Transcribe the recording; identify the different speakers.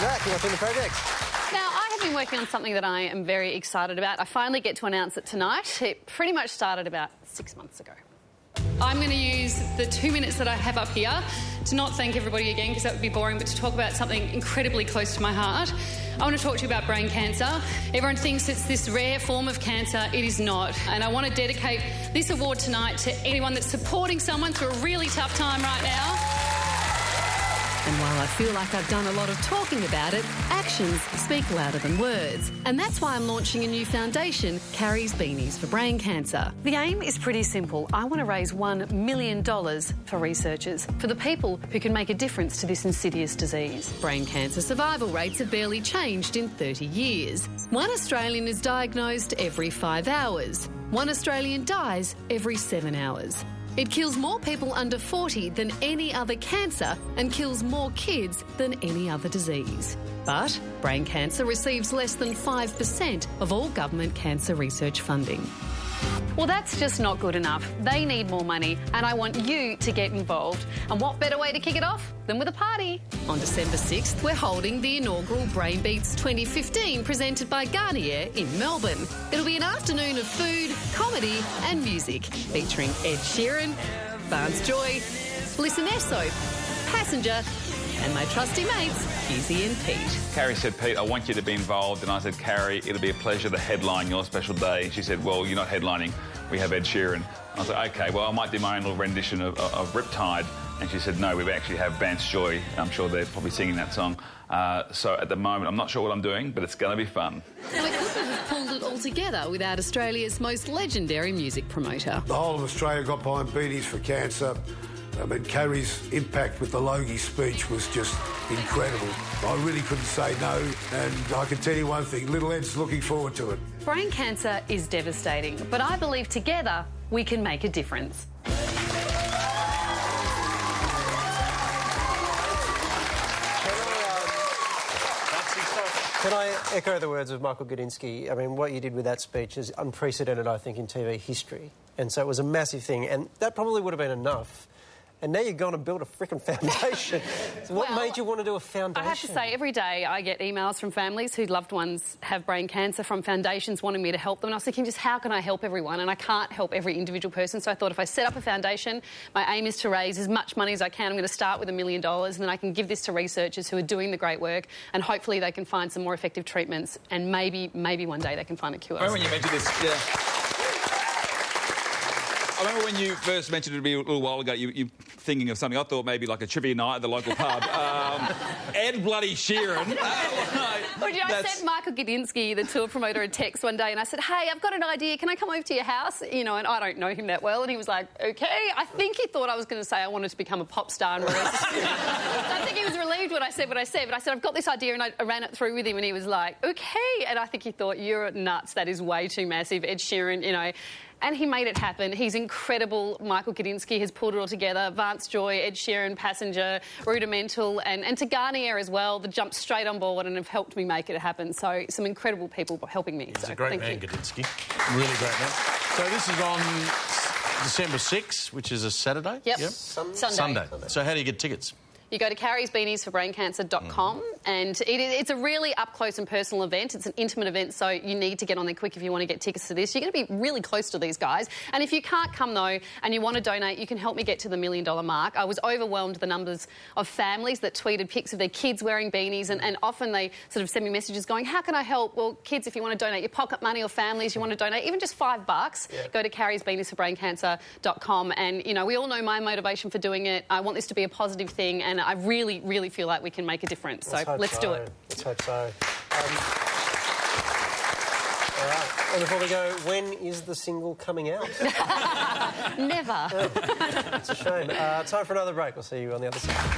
Speaker 1: Welcome back. You're watching The Project.
Speaker 2: Now, I have been working on something that I am very excited about. I finally get to announce it tonight. It pretty much started about 6 months ago. I'm going to use the 2 minutes that I have up here to not thank everybody again, because that would be boring, but to talk about something incredibly close to my heart. I want to talk to you about brain cancer. Everyone thinks it's this rare form of cancer. It is not. And I want to dedicate this award tonight to anyone that's supporting someone through a really tough time right now.
Speaker 3: And while I feel like I've done a lot of talking about it, actions speak louder than words. And that's why I'm launching a new foundation, Carrie's Beanies for Brain Cancer. The aim is pretty simple. I want to raise $1 million for researchers, for the people who can make a difference to this insidious disease. Brain cancer survival rates have barely changed in 30 years. One Australian is diagnosed every 5 hours. One Australian dies every 7 hours. It kills more people under 40 than any other cancer and kills more kids than any other disease. But brain cancer receives less than 5% of all government cancer research funding. Well, that's just not good enough. They need more money, and I want you to get involved. And what better way to kick it off than with a party? On December 6th, we're holding the inaugural Brain Beats 2015 presented by Garnier in Melbourne. It'll be an afternoon of food, comedy and music, featuring Ed Sheeran, Vance Joy, Bliss and Esso, Passenger and my trusty mates, Izzy and Pete.
Speaker 4: Carrie said, Pete, I want you to be involved. And I said, Carrie, it'll be a pleasure to headline your special day. She said, well, you're not headlining. We have Ed Sheeran. I was like, OK, well, I might do my own little rendition of Riptide. And she said, no, we actually have Vance Joy. I'm sure they're probably singing that song. So at the moment, I'm not sure what I'm doing, but it's going to be fun.
Speaker 3: Now, we couldn't have pulled it all together without Australia's most legendary music promoter.
Speaker 5: The whole of Australia got behind Beanies for cancer. I mean, Carrie's impact with the Logie speech was just incredible. I really couldn't say no, and I can tell you one thing, little Ed's looking forward to it.
Speaker 2: Brain cancer is devastating, but I believe together we can make a difference.
Speaker 1: Can I echo the words of Michael Gudinski? I mean, what you did with that speech is unprecedented, I think, in TV history. And so it was a massive thing, and that probably would have been enough. And now you're going to build a freaking foundation. So what made you want to do a foundation?
Speaker 2: I have to say, every day I get emails from families whose loved ones have brain cancer, from foundations wanting me to help them. And I was thinking, just how can I help everyone? And I can't help every individual person. So I thought if I set up a foundation, my aim is to raise as much money as I can. I'm going to start with $1 million, and then I can give this to researchers who are doing the great work, and hopefully they can find some more effective treatments, and maybe one day they can find a cure.
Speaker 4: I remember when you mentioned this, I remember when you first mentioned it to me a little while ago, you thinking of something. I thought maybe like a trivia night at the local pub. Ed bloody Sheeran.
Speaker 2: I sent Michael Gudinski, the tour promoter, a text one day, and I said, hey, I've got an idea. Can I come over to your house? You know, and I don't know him that well. And he was like, OK. I think he thought I was going to say I wanted to become a pop star. And I think he was relieved when I said what I said. But I said, I've got this idea, and I ran it through with him, and he was like, OK. And I think he thought, you're nuts. That is way too massive. Ed Sheeran, you know. And he made it happen. He's incredible. Michael Gudinski has pulled it all together. Vance Joy, Ed Sheeran, Passenger, Rudimental, and to Garnier as well. They jumped straight on board and have helped me make it happen. So some incredible people helping me.
Speaker 6: He's a great man, Gudinski. Really great man. So this is on December 6th, which is a Saturday?
Speaker 2: Yep.
Speaker 6: Sunday. So how do you get tickets?
Speaker 2: You go to carriesbeaniesforbraincancer.com, and it's a really up-close and personal event. It's an intimate event, so you need to get on there quick if you want to get tickets to this. You're going to be really close to these guys. And if you can't come, though, and you want to donate, you can help me get to the $1 million mark. I was overwhelmed the numbers of families that tweeted pics of their kids wearing beanies, and often they sort of send me messages going, how can I help? Well, kids, if you want to donate your pocket money, or families, you want to donate even just $5, go to carriesbeaniesforbraincancer.com. And, you know, we all know my motivation for doing it. I want this to be a positive thing, and I really, really feel like we can make a difference. So let's do it.
Speaker 1: Let's hope so. All right. And before we go, when is the single coming out?
Speaker 2: Never.
Speaker 1: It's a shame. Time for another break. We'll see you on the other side.